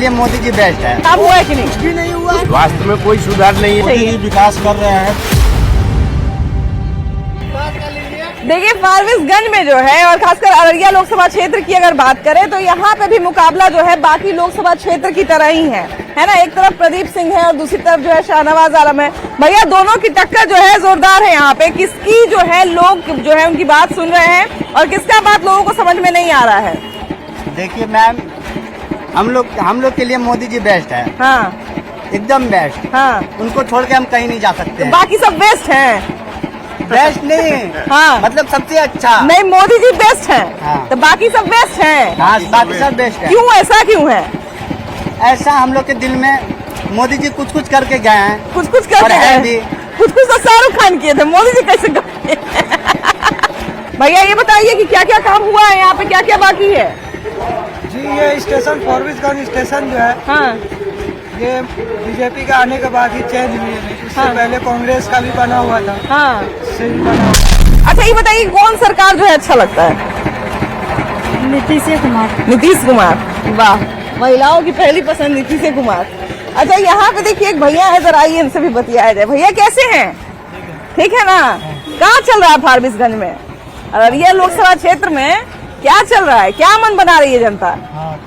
लिए मोदी जी बेस्ट है। काम हुआ है कि नहीं? भी नहीं हुआ। स्वास्थ्य में कोई सुधार नहीं है। मोदी जी विकास कर रहे हैं। देखिए फारबिसगंज में जो है और खासकर अररिया लोकसभा क्षेत्र की अगर बात करें तो यहाँ पे भी मुकाबला जो है बाकी लोकसभा क्षेत्र की तरह ही है ना। एक तरफ प्रदीप सिंह है और दूसरी तरफ जो है शाहनवाज आलम है। भैया दोनों की टक्कर जो है जोरदार है यहाँ पे। किसकी जो है लोग जो है उनकी बात सुन रहे हैं और किसका बात लोगों को समझ में नहीं आ रहा है। देखिए मैम, हम लोग के लिए मोदी जी बेस्ट है। हाँ एकदम बेस्ट। हाँ, उनको छोड़ के हम कहीं नहीं जा सकते हैं। बाकी सब बेस्ट हैं। बेस्ट नहीं। हाँ, मतलब सबसे अच्छा नहीं, मोदी जी बेस्ट हैं। हाँ। तो बाकी सब बेस्ट हैं। हाँ, बाकी सब बेस्ट है। क्यों, ऐसा क्यों है? ऐसा हम लोग के दिल में मोदी जी कुछ कुछ करके गए हैं। कुछ कुछ करके है गए। भी। कुछ कुछ तो शाहरुख खान किए थे, मोदी जी कैसे गए? भैया ये बताइए कि क्या क्या काम हुआ है यहाँ पे, क्या क्या बाकी है? जी ये स्टेशन फारबिसगंज स्टेशन जो है, हाँ ये बीजेपी का आने के बाद ही चेंज हुई है। इससे हाँ। पहले कांग्रेस का भी बना हुआ था। हाँ। इससे भी बना हुआ। अच्छा ये बताइए कौन सरकार जो है अच्छा लगता है? नीतीश कुमार। नीतीश कुमार, वाह, महिलाओं की पहली पसंद नीतीश कुमार। अच्छा यहाँ पे देखिए एक भैया है, जरा आइए इनसे भी बतियाया जाए। भैया कैसे हैं? ठीक है ना? कहाँ चल रहा है फारबिसगंज में, अररिया लोकसभा क्षेत्र में क्या चल रहा है? क्या मन बना रही है जनता?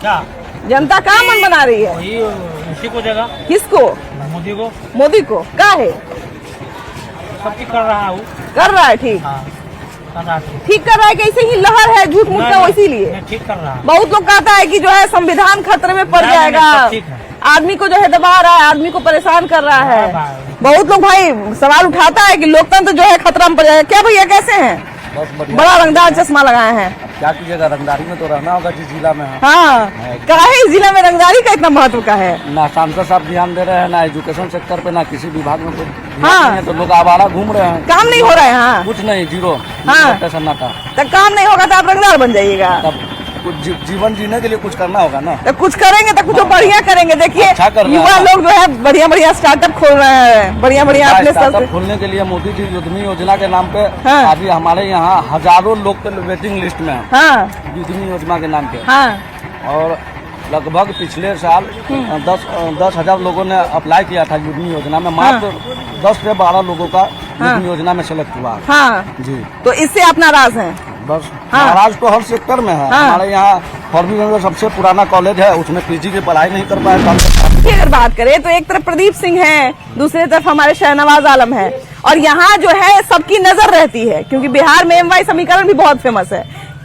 क्या जनता कहाँ मन बना रही है? वही उसी को जगह किसको? मोदी को मोदी को। का है सब कर रहा हूँ। कर रहा है? ठीक ठीक कर रहा है। कैसे ही लहर है झूठ मूठ का, इसीलिए ठीक कर रहा। बहुत लोग कहता है कि जो है संविधान खतरे में पड़ जाएगा, आदमी को जो है दबा रहा है, आदमी को परेशान कर रहा है। बहुत लोग भाई सवाल उठाता है कि लोकतंत्र जो है खतरा में पड़ जाएगा। क्या भैया कैसे हैं? बड़ा रंगदार चश्मा लगाए हैं। क्या कीजिएगा, रंगदारी में तो रहना होगा जिस जिला में है। हाँ, काहे इस जिला में रंगदारी का इतना महत्व का है? ना सांसद साहब ध्यान दे रहे हैं, ना एजुकेशन सेक्टर पे, ना किसी विभाग में तो हाँ। नहीं है, तो लोग आवारा घूम रहे हैं। काम नहीं हो रहा है। हाँ, कुछ नहीं, जीरो। हाँ। पैसा ना था तब काम नहीं होगा तो आप रंगदार बन जाइएगा। तब कुछ जीवन जीने के लिए कुछ करना होगा ना। तो कुछ करेंगे तो कुछ बढ़िया करेंगे। देखिए अच्छा कर रहा है। युवा लोग जो है बढ़िया बढ़िया स्टार्टअप खोल रहे हैं, बढ़िया बढ़िया अपने स्तर स्टार्टअप से। खोलने के लिए मोदी जी उद्यमी योजना के नाम पे हाँ। अभी हमारे यहाँ हजारों लोग के वेटिंग लिस्ट में है, हाँ उद्यमी योजना के नाम पे। हाँ और लगभग पिछले साल 10,000 लोगों ने अप्लाई किया था उद्यमी योजना में। मात्र 10 से 12 लोगों का उद्यमी योजना में सेलेक्ट हुआ। हाँ। जी, तो इससे आप नाराज हैं? बस हाँ। महाराज तो हर सेक्टर में है। हाँ। हमारे यहाँ फारबिसगंज में सबसे पुराना कॉलेज है, उसमें पीजी की पढ़ाई नहीं कर पाए। अगर बात करें तो एक तरफ प्रदीप सिंह है, दूसरी तरफ हमारे शाहनवाज आलम है और यहाँ जो है सबकी नजर रहती है क्योंकि बिहार में MY समीकरण भी बहुत फेमस है।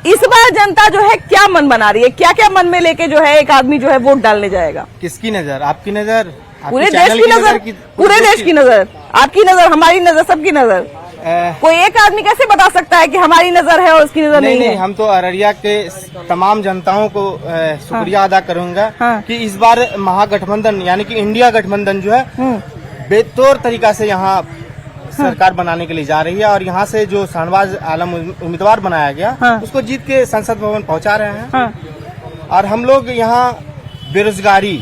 इस बार जनता जो है क्या मन बना रही है, क्या क्या मन में लेके जो है एक आदमी जो है वोट डालने जाएगा? किसकी नजर? आपकी नजर? पूरे देश की नजर? पूरे देश की नजर, आपकी नजर, हमारी नजर, सबकी नजर। कोई एक आदमी कैसे बता सकता है कि हमारी नजर है और उसकी नजर नहीं है? हम तो अररिया के तमाम जनताओं को शुक्रिया अदा करूंगा हाँ। कि इस बार महागठबंधन यानी कि इंडिया गठबंधन जो है बेतौर तरीका से यहाँ सरकार बनाने के लिए जा रही है और यहाँ से जो शाहनवाज आलम उम्मीदवार बनाया गया हाँ। उसको जीत के संसद भवन पहुँचा रहे हैं। हाँ। और हम लोग यहाँ बेरोजगारी,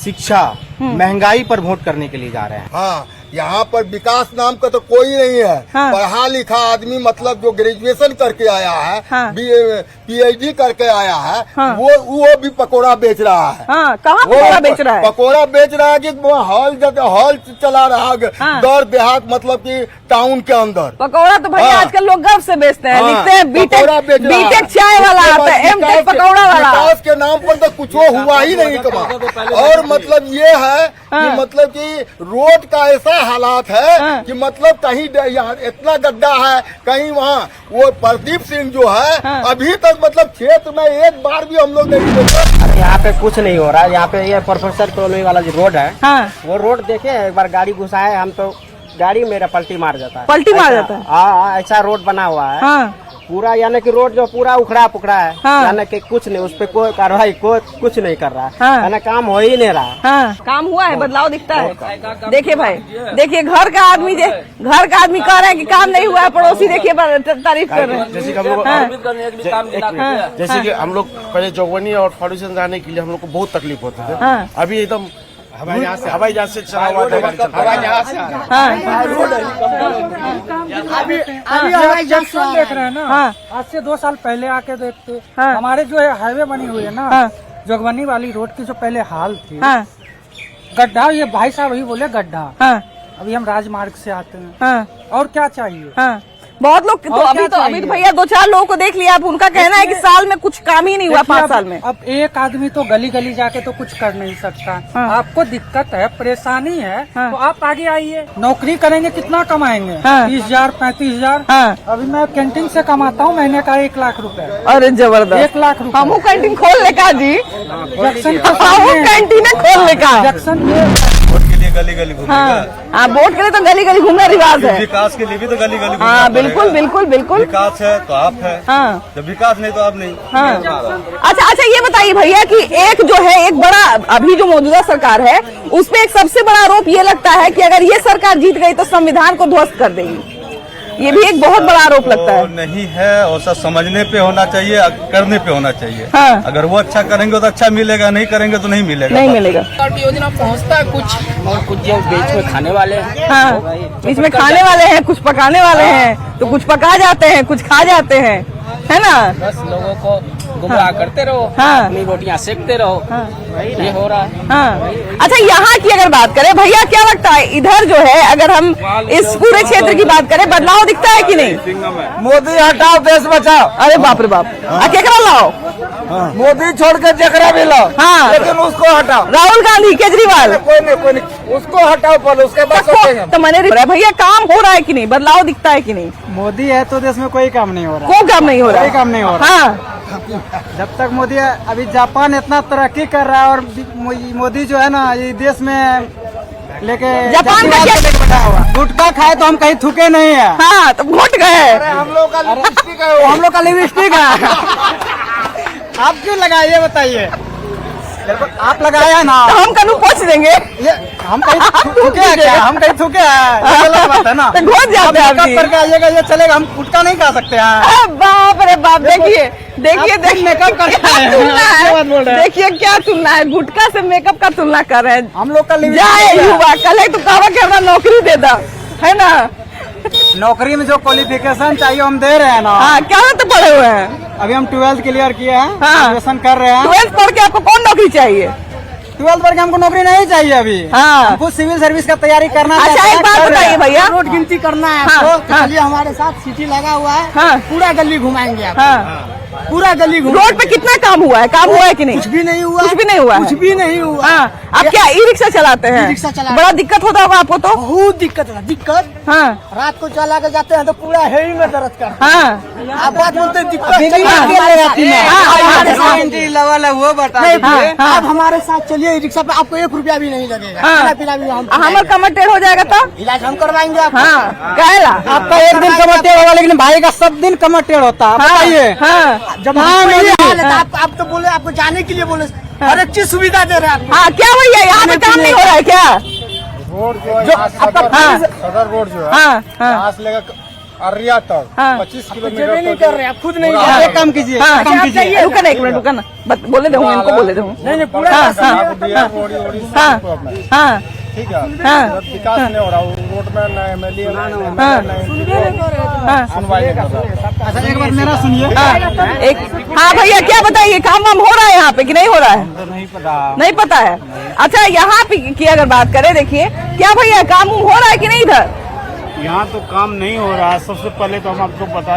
शिक्षा, महंगाई पर वोट करने के लिए जा रहे हैं। हाँ, यहाँ पर विकास नाम का तो कोई नहीं है। हाँ। पढ़ा लिखा आदमी मतलब जो ग्रेजुएशन करके आया है, हाँ। PhD करके आया है, हाँ। वो भी पकोड़ा बेच रहा है। हाँ, कहाँ पकोड़ा बेच रहा है? पकोड़ा बेच रहा है कि हॉल चला रहा है हाँ। दौर देहात मतलब कि टाउन के अंदर। पकौड़ा तो भैया हाँ। आजकल लोग गर्व से बेचते हैं। हाँ, लिखते हैं पकौड़ा बेच रहा है। बीटेक चाय वाला उसके आता बाद है, M.Tech पकौड़ा वाला। विकास के नाम पर तो कुछ हुआ ही नहीं कमा। और मतलब ये है हाँ। कि मतलब कि रोड का ऐसा हालात है हाँ। कि मतलब कहीं यहाँ इतना गड्ढा है, कहीं वहाँ वो प्रदीप सिंह जो है हाँ। अभी तक मतलब क्षेत्र में एक बार भी हम लोग नहीं देखे। यहाँ पे कुछ नहीं हो रहा है। यहाँ पे ये प्रोफेसर कॉलोनी वाला जो रोड है, हाँ। वो रोड देखे एक बार गाड़ी घुसा है, हम तो गाड़ी मेरा पलटी मार जाता है। पलटी मार जाता है? हाँ, ऐसा रोड बना हुआ है। हाँ। पूरा यानी कि रोड जो पूरा उखड़ा पुखड़ा है, हाँ। यानी कि कुछ नहीं, उस पे कोई कार्रवाई कुछ नहीं कर रहा है। हाँ। यानी काम हो ही नहीं रहा। हाँ, काम हुआ है, बदलाव दिखता है। देखिए भाई, देखिए घर का आदमी कह रहे हैं कि काम नहीं हुआ है, पड़ोसी देखिए तारीफ कर रहे हैं। जैसे कि हम लोग जैसे कि हम लोग पहले चौवनी और फाउंडेशन जाने के लिए हम लोग को बहुत तकलीफ होती थी। हाँ। अभी एकदम हवाई जहाज से चला हुआ था। हाँ। अभी हवाई जंक्शन देख रहे हैं ना। हाँ। आज से 2 साल पहले आके देखते। हाँ। हमारे जो है हाईवे बनी हुई है ना, हाँ। जोगबनी वाली रोड की जो पहले हाल थी, हाँ गड्ढा, ये भाई साहब वही बोले गड्ढा। हाँ अभी हम राजमार्ग से आते हैं, हाँ और क्या चाहिए? हाँ बहुत लोग तो और अभी क्या तो चाहिए? भैया 2-4 लोगों को देख लिया, आप उनका कहना है कि साल में कुछ काम ही नहीं हुआ, देखिए, 5 साल में। अब एक आदमी तो गली गली जाके तो कुछ कर नहीं सकता। हाँ। आपको दिक्कत है, परेशानी है, हाँ। तो आप आगे आइए। नौकरी करेंगे कितना कमाएंगे? हाँ। 30,000 35,000। हाँ अभी मैं कैंटीन से कमाता हूँ महीने का 1 लाख रुपए। अरे जबरदस्त। 1 लाख रुपए। हमू कैंटीन खोल ले का जी, जंक्शन हमू कैंटीन खोल ले का। जंक्शन में वोट के लिए गली गली घूमेगा। हाँ वोट के लिए तो गली गली घूमना रिवाज है। विकास के लिए भी तो गली गली घूमना हाँ बिल्कुल पड़ेगा। बिल्कुल बिल्कुल। विकास है तो आप है, हाँ जब विकास नहीं तो आप नहीं। हाँ अच्छा अच्छा, ये बताइए भैया कि एक जो है एक बड़ा अभी जो मौजूदा सरकार है उस पे एक सबसे बड़ा आरोप ये लगता है कि अगर ये सरकार जीत गई तो संविधान को ध्वस्त कर देगी, ये भी एक बहुत बड़ा आरोप लगता है। नहीं है, और सब समझने पे होना चाहिए, करने पे होना चाहिए। हाँ। अगर वो अच्छा करेंगे तो अच्छा मिलेगा, नहीं करेंगे तो नहीं मिलेगा। नहीं मिलेगा। योजना पहुँचता है कुछ, और कुछ जो बीच में खाने वाले हैं। हाँ बीच में खाने वाले हैं, कुछ पकाने वाले हैं, तो कुछ पका जाते हैं, कुछ खा जाते हैं, है ना। बस लोगों को गुमराह करते रहो, हाँ। अपनी रोटियां सेकते रहो, ये हो रहा है। हाँ अच्छा, यहाँ की अगर बात करें भैया, क्या लगता है इधर जो है, अगर हम इस पूरे क्षेत्र की बात करें, बदलाव दिखता है कि नहीं? मोदी हटाओ, देश बचाओ। अरे बाप रे बाप, केकरा लाओ? मोदी छोड़ के जकरा भी लाओ, हाँ लेकिन उसको हटाओ। राहुल गांधी, केजरीवाल, कोई नहीं, उसको हटाओ पहले, उसके बाद सोचेंगे। तो मैंने भैया काम हो रहा है कि नहीं, बदलाव दिखता है कि नहीं? मोदी है तो देश में कोई काम नहीं हो रहा। कोई काम नहीं हो रहा, कोई काम नहीं हो रहा। हाँ जब तक मोदी, अभी जापान इतना तरक्की कर रहा है और मोदी जो है ना, ये देश में लेके जापान का क्या? गुटखा खाए तो हम कहीं थूके नहीं है। हाँ तो घुट गए। हम लोग का लिपस्टिक है, वो हम लोग का लिपस्टिक है। आप क्यों लगाए ये बताइए? आप लगाया है ना, तो हम कनू पूछ देंगे, ये हम कहीं थूके हैं क्या? हम कहीं थूके हैं, ये गलत बात है ना। तो घुस जाते हैं आप अभी। करके आइएगा, ये चलेगा, हम गुटखा नहीं खा सकते हैं। अरे बाप रे बाप, देखिए देखिए आप देखिए मेकअप करके क्या आए हैं, तुलना क्या है, बात बोल रहे हैं? देखिए क्या तुलना है, गुटखा से मेकअप का तुलना कर रहे हैं। हम लोग का जाए लिपस्टिक है। युवा, कल है तो कहा कि हमारा नौकरी दे दा, है ना। नौकरी में जो क्वालिफिकेशन चाहिए हम दे रहे हैं ना। हाँ क्या तो पढ़े हुए हैं? अभी हम 12th क्लियर किए हैं, हाँ। ग्रेजुएशन कर रहे हैं। 12th पढ़ के आपको कौन नौकरी चाहिए? 12th पढ़ के हमको नौकरी नहीं चाहिए अभी। हाँ। हमको सिविल सर्विस का तैयारी करना अच्छा चाहते एक हैं, बात कर रहे बताइए हैं। भैया, रोड गिनती करना है हाँ, आपको, तो हाँ। चलिए हमारे साथ सिटी लगा हुआ है, हाँ पूरा गली घुमाएंगे आप, हाँ, पूरा गली रोड पे कितना काम हुआ है, काम हुआ है कि नहीं? कुछ भी नहीं हुआ, कुछ भी नहीं हुआ है। कुछ भी नहीं हुआ। हाँ आप क्या ई रिक्शा चलाते हैं? ई-रिक्शा चला- बड़ा दिक्कत होता होगा आपको तो। बहुत दिक्कत है, दिक्कत। हाँ रात को चला के जाते हैं तो पूरा हेवी में दर्द कर, हाँ आप बात बोलते हैं, दिक्कत हाँ, चलिए हाँ, अकेले रहती है। हाँ, आप हमारे हाँ, साथ- लेवल है वो बता नहीं, दीजिए। हाँ। आप हमारे साथ चलिए, रिक्शा पे आपको 1 रुपया भी नहीं लगेगा, हाँ। खाना पीना भी हम हमार कमर टेढ़ हो जाएगा तो। इलाज हम करवाएंगे आपको। हाँ कहला आपका एक दिन कमर टेढ़ होगा, लेकिन भाई का सब दिन कमर टेढ़ होता है, बताइए। हाँ जब हाँ, आपको ये मोदी हाल है, तो आप तो बोले आपको जाने के लिए बोले, हर एक चीज सुविधा दे रहे हैं आपको। हाँ क्या भैया, यहाँ पे काम नहीं हो रहा है क्या? रोड जो है यहाँ हाँ। सदर रोड जो है हाँ हाँ यहाँ से लेकर अररिया तक हाँ। 25 जगह किलोमीटर नहीं तक कर रहे, आप खुद नहीं पूरा कर रहे। एक काम कीजिए, हाँ एक काम कीजिए। रुका ना, एक मिनट रुका ना, बोले दे इनको, बोले दे नहीं पूरा हाँ रास्ता हाँ आपको दिया, रोड़ी वोड़ी सब हाँ प्रॉब्लम है। हाँ ठीक है, हाँ। जब विकास नहीं हो रहा, वो रोड में न एमएलए हाँ। हाँ सुनवाई नहीं कर रहा। अच्छा एक बार मेरा सुनिए। हाँ एक हाँ भैया क्या बताइए, काम वाम हो रहा है यहाँ पे कि नहीं हो रहा है? नहीं पता। नहीं पता है। अच्छा यहाँ पे की अगर बात करें, देखिए क्या भैया काम वाम हो रहा है कि नहीं इधर? यहाँ तो काम नहीं हो रहा है। सबसे पहले तो हम आपको बता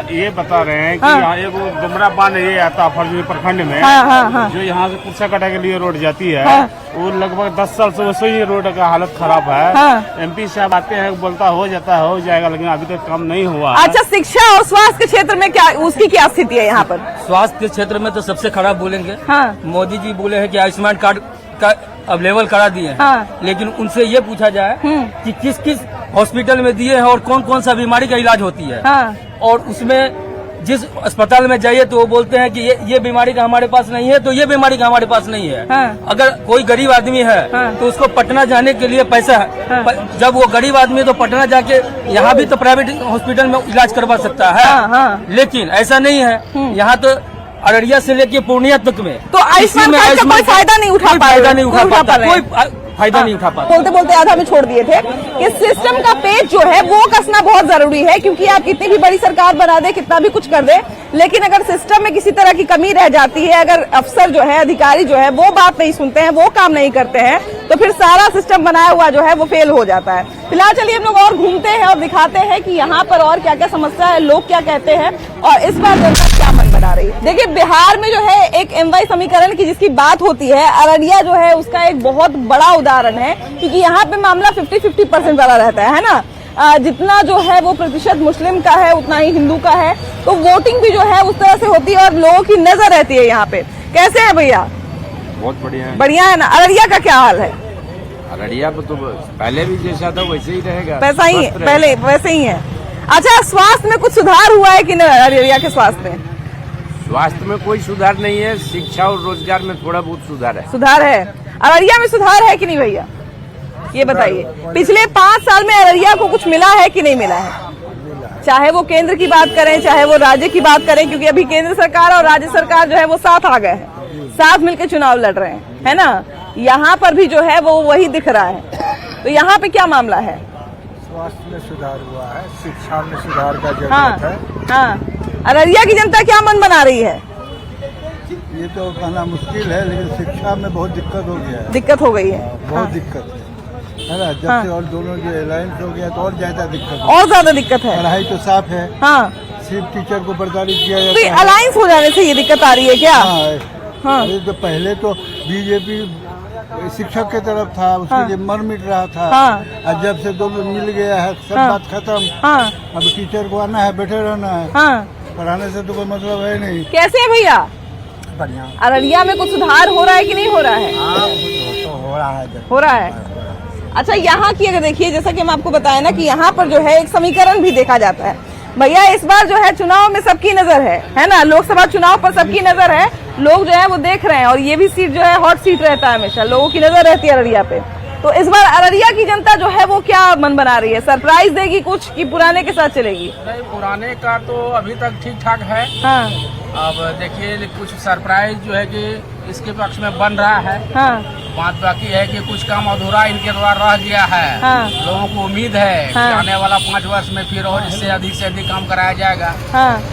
रहे हैं कि हाँ। यहाँ एक डुमरा बांध ये आता है फर्जी प्रखंड में, हाँ हाँ हाँ जो यहाँ से कुर्साकटा के लिए रोड जाती है, हाँ। वो लगभग 10 साल से वैसे ही रोड का हालत खराब है। हाँ। एमपी साहब आते हैं, बोलता हो जाता है, हो जाएगा, लेकिन अभी तक काम नहीं हुआ है। अच्छा शिक्षा और स्वास्थ्य के क्षेत्र में क्या उसकी क्या स्थिति है यहाँ पर? स्वास्थ्य के क्षेत्र में तो सबसे खराब बोलेंगे। हाँ मोदी जी बोले हैं कि आयुष्मान कार्ड का अवेलेबल करा दिए हैं, हाँ। लेकिन उनसे ये पूछा जाए कि किस किस हॉस्पिटल में दिए हैं और कौन कौन सा बीमारी का इलाज होती है, हाँ और उसमें जिस अस्पताल में जाइए तो वो बोलते हैं कि ये बीमारी का हमारे पास नहीं है, तो ये बीमारी का हमारे पास नहीं है। हाँ। अगर कोई गरीब आदमी है हाँ। तो उसको पटना जाने के लिए पैसा है, हाँ। जब वो गरीब आदमी है तो पटना जाके यहाँ भी तो प्राइवेट हॉस्पिटल में इलाज करवा सकता है। हाँ, हाँ। लेकिन ऐसा नहीं है, यहाँ तो अररिया से लेके पूर्णिया तक में तो आयुष्मान कार्ड का कोई फायदा नहीं उठा कोई पा रहे, फायदा नहीं उठा कोई उठा पाता, पा रहे। फायदा नहीं उठा पाते। बोलते बोलते आधा में छोड़ दिए थे कि सिस्टम का पेच जो है वो कसना बहुत जरूरी है, क्योंकि आप कितनी भी बड़ी सरकार बना दे, कितना भी कुछ कर दे, लेकिन अगर सिस्टम में किसी तरह की कमी रह जाती है, अगर अफसर जो है, अधिकारी जो है वो बात नहीं सुनते हैं, वो काम नहीं करते हैं, तो फिर सारा सिस्टम बनाया हुआ जो है वो फेल हो जाता है। फिलहाल चलिए हम लोग और घूमते हैं और दिखाते हैं कि यहाँ पर और क्या क्या समस्या है, लोग क्या कहते हैं और इस बार जनता क्या मन बना रही है। देखिए बिहार में जो है एक MY समीकरण की जिसकी बात होती है, अररिया जो है उसका एक बहुत बड़ा उदाहरण है, क्योंकि यहाँ पे मामला 50-50% वाला रहता है ना। जितना जो है वो प्रतिशत मुस्लिम का है उतना ही हिंदू का है, तो वोटिंग भी जो है उस तरह से होती है और लोगों की नजर रहती है यहाँ पे। कैसे है भैया? बहुत बढ़िया है। बढ़िया है ना। अररिया का क्या हाल है? अररिया में तो पहले भी जैसा था वैसे ही रहेगा, वैसा ही है, पहले वैसे ही है। अच्छा, स्वास्थ्य में कुछ सुधार हुआ है कि नहीं अररिया के स्वास्थ्य में? स्वास्थ्य में कोई सुधार नहीं है, शिक्षा और रोजगार में थोड़ा बहुत सुधार है। सुधार है। अररिया में सुधार है कि नहीं भैया, ये बताइए। पिछले 5 साल में अररिया को कुछ मिला है कि नहीं मिला है? चाहे वो केंद्र की बात करें, चाहे वो राज्य की बात करें, क्योंकि अभी केंद्र सरकार और राज्य सरकार जो है वो साथ आ गए हैं, साथ मिलकर चुनाव लड़ रहे हैं, है ना। यहाँ पर भी जो है वो वही दिख रहा है। तो यहाँ पे क्या मामला है? स्वास्थ्य में सुधार हुआ है, शिक्षा में सुधार का जरूरत हाँ, है। हाँ। अररिया की जनता क्या मन बना रही है? ये तो कहना मुश्किल है, लेकिन शिक्षा में बहुत दिक्कत हो गया है। दिक्कत हो गई है, बहुत दिक्कत है ना। जब से और दोनों जो अलायंस हो गया तो और ज्यादा दिक्कत है। और ज्यादा दिक्कत है। पढ़ाई तो साफ है, हाँ, सिर्फ टीचर को प्रताड़ित किया तो जाता है। अलायंस हो जाने से ये दिक्कत आ रही है क्या? हाँ। तो पहले तो बीजेपी शिक्षक के तरफ था, उसके लिए मर मिट रहा था। और जब से दोनों मिल गया है सब बात खत्म। अब टीचर को आना है, बैठे रहना है, पढ़ाने से तो कोई मतलब है नहीं। कैसे है भैया? बढ़िया। अररिया में कुछ सुधार हो रहा है कि नहीं हो रहा है? हो रहा है, हो रहा है। अच्छा, यहाँ की अगर देखिए, जैसा कि हम आपको बताया ना कि यहाँ पर जो है एक समीकरण भी देखा जाता है। भैया इस बार जो है चुनाव में सबकी नजर है ना, लोकसभा चुनाव पर सबकी नजर है, लोग जो है वो देख रहे हैं, और ये भी सीट जो है हॉट सीट रहता है, हमेशा लोगों की नजर रहती है अररिया पे। तो इस बार अररिया की जनता जो है वो क्या मन बना रही है? सरप्राइज देगी कुछ कि पुराने के साथ चलेगी? नहीं, पुराने का तो अभी तक ठीक ठाक है। हाँ। अब देखिए कुछ सरप्राइज जो है कि इसके पक्ष में बन रहा है। हाँ। बात बाकी है कि कुछ काम अधूरा इनके द्वारा रह गया है। हाँ। लोगों को उम्मीद है कि आने वाला 5 वर्ष में फिर और इससे अधिक काम कराया जाएगा।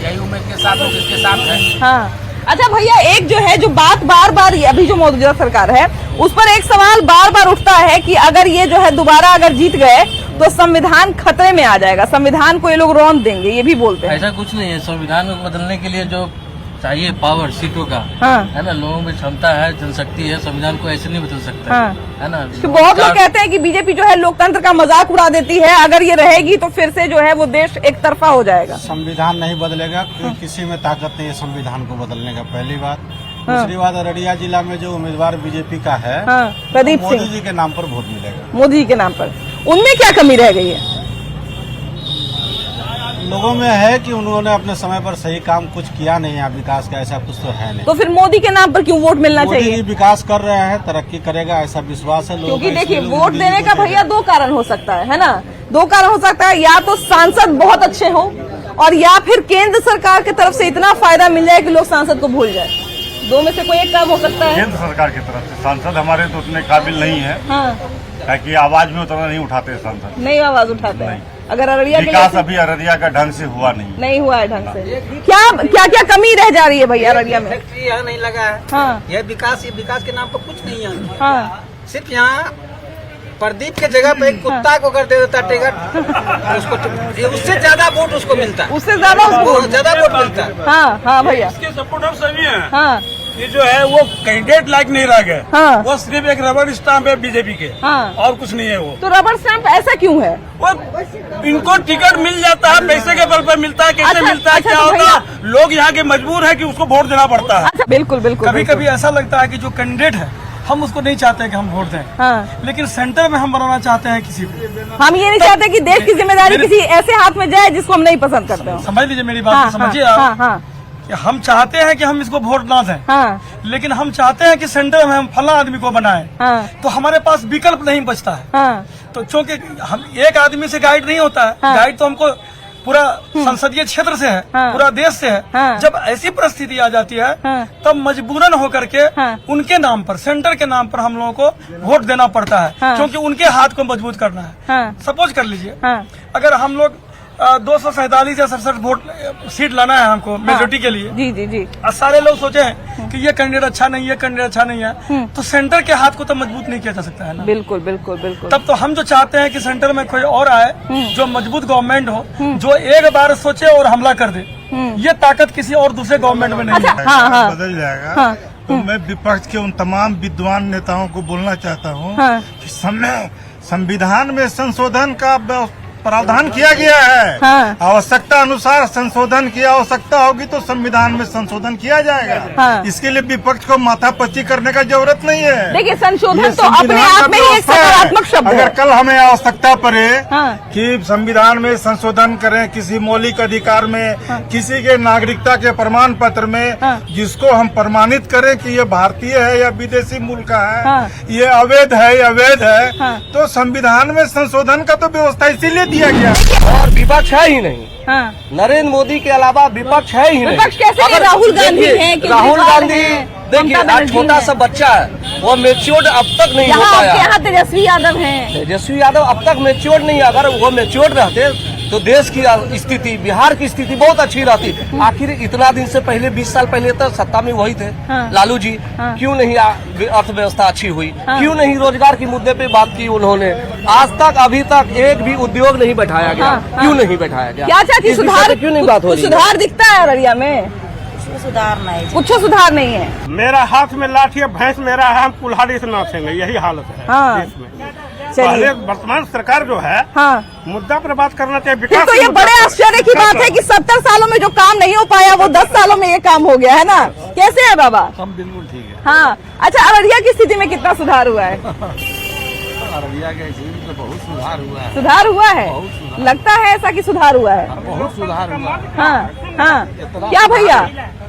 यही उम्मीद के साथ लोग इसके साथ है। हाँ। अच्छा भैया, एक जो है जो बात बार बार अभी जो मौजूदा सरकार है उस पर एक सवाल बार बार उठता है कि अगर ये जो है दोबारा अगर जीत गए तो संविधान खतरे में आ जाएगा, संविधान को ये लोग रौंद देंगे, ये भी बोलते हैं। ऐसा कुछ नहीं है। संविधान को बदलने के लिए जो चाहिए पावर सीटों का, है ना, लोगों में क्षमता है, जनशक्ति है, संविधान को ऐसे नहीं बदल सकता, है ना। तो बहुत लोग कहते हैं कि बीजेपी जो है लोकतंत्र का मजाक उड़ा देती है, अगर ये रहेगी तो फिर से जो है वो देश एक तरफा हो जाएगा। संविधान नहीं बदलेगा, किसी में ताकत नहीं है संविधान को बदलने का, पहली बात। दूसरी बात, अररिया जिला में जो उम्मीदवार बीजेपी का है, प्रदीप सिंह, मोदी जी के नाम पर वोट मिलेगा। मोदी जी के नाम पर। उनमें क्या कमी रह गई है? लोगों में है कि उन्होंने अपने समय पर सही काम कुछ किया नहीं है, विकास का ऐसा कुछ तो है नहीं। तो फिर मोदी के नाम पर क्यों वोट मिलना चाहिए? मोदी जी विकास कर रहे हैं, तरक्की करेगा ऐसा विश्वास है लोगों का। क्योंकि देखिए वोट देने का भैया 2 कारण हो सकता है ना, 2 कारण हो सकता है। या तो सांसद बहुत अच्छे हो, और या फिर केंद्र सरकार की तरफ से इतना फायदा मिल जाए कि लोग सांसद को भूल जाए। 2 में से कोई एक काम हो सकता है। केंद्र सरकार की तरफ से सांसद हमारे तो उतने काबिल नहीं है, ताकि आवाज में उतना नहीं उठाते सांसद, नहीं आवाज उठाते हैं। अगर अररिया विकास अभी अररिया का ढंग से हुआ नहीं हुआ है ढंग से। क्या कमी रह जा रही है भैया अररिया में? फैक्ट्री यहाँ नहीं लगा है। हाँ। ये विकास के नाम पर कुछ नहीं है। हाँ। सिर्फ यहाँ प्रदीप के जगह पे एक कुत्ता को कर दे देता टिकट, उसको उससे ज्यादा वोट उसको मिलता है, उससे ज्यादा वोट मिलता है। हाँ भैया, इसके सपोर्टर सभी हैं। हाँ। ये जो है वो कैंडिडेट लायक नहीं रह गए। हाँ। वो सिर्फ एक रबर स्टाम्प है बीजेपी के। हाँ। और कुछ नहीं है वो। तो रबर स्टैंप ऐसा क्यों है? वो इनको टिकट मिल जाता है, पैसे के बल पर मिलता है, कैसे मिलता है, क्या होता है, लोग यहाँ के मजबूर है कि उसको वोट देना पड़ता है। अच्छा, बिल्कुल बिल्कुल। कभी कभी ऐसा लगता है कि जो कैंडिडेट है हम उसको नहीं चाहते कि हम वोट दें। हाँ। लेकिन सेंटर में हम बनाना चाहते हैं किसी को। हम ये नहीं चाहते कि देश की जिम्मेदारी किसी ऐसे हाथ में जाए जिसको हम नहीं पसंद करते हो। समझ लीजिए मेरी बात, समझिए आप। कि हम चाहते हैं कि हम इसको वोट ना दें, लेकिन हम चाहते हैं कि सेंटर में हम फला आदमी को बनाएं, तो हमारे पास विकल्प नहीं बचता है। तो चूंकि हम एक आदमी से गाइड नहीं होता है, गाइड तो हमको पूरा संसदीय क्षेत्र से है, पूरा देश से है। जब ऐसी परिस्थिति आ जाती है तब मजबूरन होकर के उनके नाम पर, सेंटर के नाम पर हम लोगों को वोट देना पड़ता है, क्योंकि उनके हाथ को मजबूत करना है। सपोज कर लीजिए अगर हम लोग 247 या 67 वोट सीट लाना है हमको मेजोरिटी के लिए, जी जी जी, और सारे लोग सोचे हैं कि ये कैंडिडेट अच्छा नहीं है, कैंडिडेट अच्छा नहीं है, तो सेंटर के हाथ को तो मजबूत नहीं किया जा सकता है ना। बिल्कुल बिल्कुल बिल्कुल। तब तो हम जो चाहते हैं कि सेंटर में कोई और आए जो मजबूत गवर्नमेंट हो, जो एक बार सोचे और हमला कर दे। ये ताकत किसी और दूसरे गवर्नमेंट में नहीं है। बदल जाएगा। तो मैं विपक्ष के उन तमाम विद्वान नेताओं को बोलना चाहता हूँ कि संविधान में संशोधन का प्रावधान किया गया है। आवश्यकता अनुसार संशोधन की आवश्यकता होगी तो संविधान में संशोधन किया जाएगा। इसके लिए विपक्ष को माथापच्ची करने का जरूरत नहीं है। देखिए संशोधन तो अपने आप में ही एक सकारात्मक शब्द है। अगर कल हमें आवश्यकता पड़े कि संविधान में संशोधन करें किसी मौलिक अधिकार में, किसी के नागरिकता के प्रमाण पत्र में, जिसको हम प्रमाणित करें कि ये भारतीय है या विदेशी मूल का है, ये अवैध है या वैध है, तो संविधान में संशोधन का तो व्यवस्था इसीलिए दिया गया। और विपक्ष है ही नहीं। नरेंद्र मोदी के अलावा विपक्ष है ही नहीं। विपक्ष कैसे? राहुल गांधी हैं, राहुल गांधी देखिए छोटा सा बच्चा है, वो मेच्योर्ड अब तक नहीं हो पाया। यहाँ तेजस्वी यादव हैं। तेजस्वी यादव अब तक मेच्योर्ड नहीं। अगर वो मेच्योर्ड रहते तो देश की स्थिति, बिहार की स्थिति बहुत अच्छी रहती। आखिर इतना दिन से पहले 20 साल पहले तो सत्ता में वही थे लालू जी। क्यों नहीं अर्थव्यवस्था अच्छी हुई? क्यों नहीं रोजगार के मुद्दे पे बात की उन्होंने? आज तक अभी तक एक भी उद्योग नहीं बैठाया गया। क्यों नहीं बैठाया गया? क्या चाहती सुधार? क्यों नहीं बात हो रही? सुधार दिखता है अररिया में? सुधार नहीं, कुछ सुधार नहीं है। मेरा हाथ में लाठी है, भैंस मेरा है, हम कुल्हाड़ी से नाचेंगे, यही हालत है देश में। पहले वर्तमान सरकार जो है मुद्दा पर बात करना चाहिए। विकास तो ये बड़े आश्चर्य की बात है कि 70 सालों में जो काम नहीं हो पाया वो 10 सालों में ये काम हो गया है ना। कैसे है बाबा? बिल्कुल ठीक है। हाँ अच्छा, अररिया की स्थिति में कितना सुधार हुआ है? अररिया के स्थिति में बहुत सुधार हुआ है। सुधार हुआ है? लगता है ऐसा कि सुधार हुआ है? बहुत सुधार हुआ। हाँ। क्या भैया,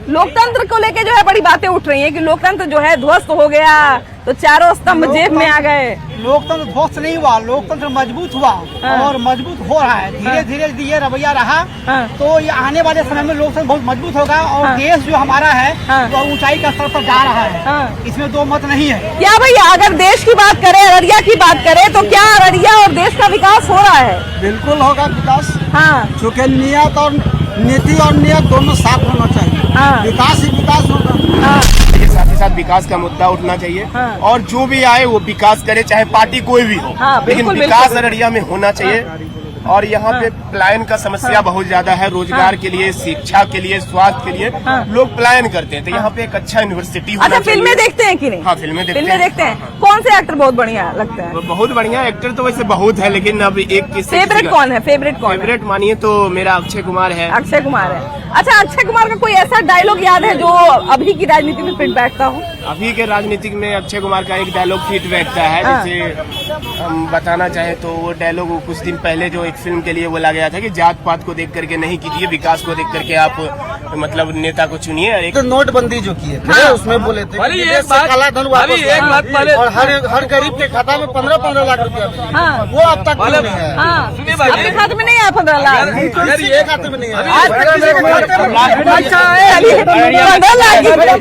लोकतंत्र को लेके जो है बड़ी बातें उठ रही हैं कि लोकतंत्र जो है ध्वस्त हो गया, तो चारों स्तंभ जेब में आ गए। लोकतंत्र ध्वस्त नहीं हुआ, लोकतंत्र मजबूत हुआ और मजबूत हो रहा है। धीरे धीरे ये रवैया रहा तो ये आने वाले समय में लोकतंत्र बहुत मजबूत होगा और देश जो हमारा है वो ऊंचाई का स्तर पर जा रहा है। इसमें दो मत नहीं है। क्या भैया, अगर देश की बात करें, अररिया की बात करें, तो क्या अररिया और देश का विकास हो रहा है? बिल्कुल होगा विकास। चूँकि नियत और नीति और नियत दोनों साथ होना चाहिए। विकास ही विकास होगा। साथ ही साथ विकास का मुद्दा उठना चाहिए और जो भी आए वो विकास करे, चाहे पार्टी कोई भी हो, लेकिन विकास अररिया में होना चाहिए। और यहाँ पे पलायन का समस्या बहुत ज्यादा है। रोजगार के लिए, शिक्षा के लिए, स्वास्थ्य के लिए लोग पलायन करते हैं, तो यहाँ पे एक अच्छा यूनिवर्सिटी होना चाहिए। फिल्में देखते हैं कि नहीं? हाँ, फिल्में देखते हैं। कौन से एक्टर बहुत बढ़िया लगता है? बहुत बढ़िया एक्टर तो वैसे बहुत है, लेकिन अब एक फेवरेट कौन है? फेवरेट मानिए तो मेरा अक्षय कुमार है। अक्षय कुमार है। अच्छा, अक्षय कुमार का कोई ऐसा डायलॉग याद है जो अभी की राजनीति में फिट बैठता हो? अभी के राजनीतिक में अक्षय कुमार का एक डायलॉग फिट बैठता है। जैसे हम बताना चाहें तो वो डायलॉग कुछ दिन पहले जो एक फिल्म के लिए बोला गया था कि जात पात को देख करके नहीं कीजिए, विकास को देख करके आप मतलब नेता को चुनिए। एक नोटबंदी जो की है उसमें बोले थे काला धन वापस और हर गरीब के खाता में 15-15 लाख रुपया वो अब तक नहीं है। आपके खाते में नहीं आया 15 लाख? खाते में नहीं है।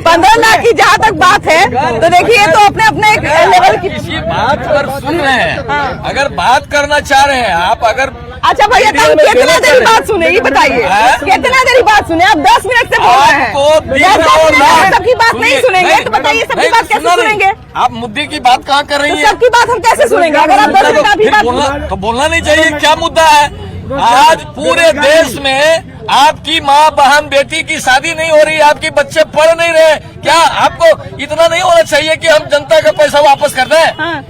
15 लाख की जहाँ तक बात है तो देखिए, तो अपने अपने लेवल की बात पर सुन रहे हैं। अगर बात करना चाह रहे हैं आप, अगर अच्छा भैया, तो हम कितना देरी बात सुने ये बताइए? कितना देरी बात सुने? आप 10 मिनट से बोल रहे हैं। सबकी बात नहीं सुनेंगे तो बताइए सबकी बात कैसे सुनेंगे? आप मुद्दे की बात कहाँ कर रही हैं? सबकी बात हम कैसे सुनेंगे अगर आप 10 मिनट अभी बात? तो बोलना नहीं चाहिए। क्या मुद्दा है? आज पूरे देश में आपकी माँ, बहन, बेटी की शादी नहीं हो रही, आपके बच्चे पढ़ नहीं रहे। क्या आपको इतना नहीं होना चाहिए कि हम जनता का पैसा वापस कर दें?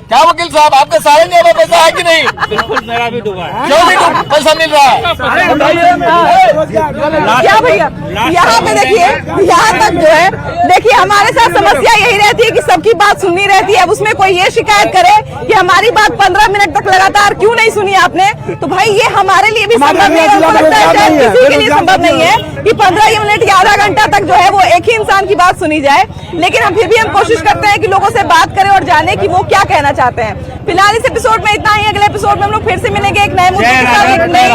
क्या वकील साहब, आपका सारे नहीं पैसा है कि नहीं? बिल्कुल, मेरा भी डूबा है। क्यों नहीं पैसा मिल रहा है? क्या भैया, यहाँ पे देखिए, यहाँ तक जो है देखिए हमारे साथ समस्या यही रहती है कि सबकी बात सुननी रहती है। अब उसमें कोई ये शिकायत करे कि हमारी बात 15 मिनट तक लगातार क्यों नहीं सुनी आपने, तो भाई ये हमारे लिए भी संभव नहीं है। किसी के लिए संभव नहीं है कि 15 मिनट या आधा घंटा तक जो है वो एक ही इंसान की बात सुनी जाए। लेकिन हम फिर भी कोशिश करते हैं कि लोगों से बात करें और जाने कि वो क्या कहना चाहते हैं। फिलहाल इस एपिसोड में इतना ही। अगले एपिसोड में हम लोग फिर से मिलेंगे एक नए मुद्दे के साथ, एक नए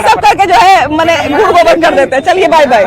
सब करके जो है मैंने गुड़ गोबर कर देते हैं। चलिए बाय बाय।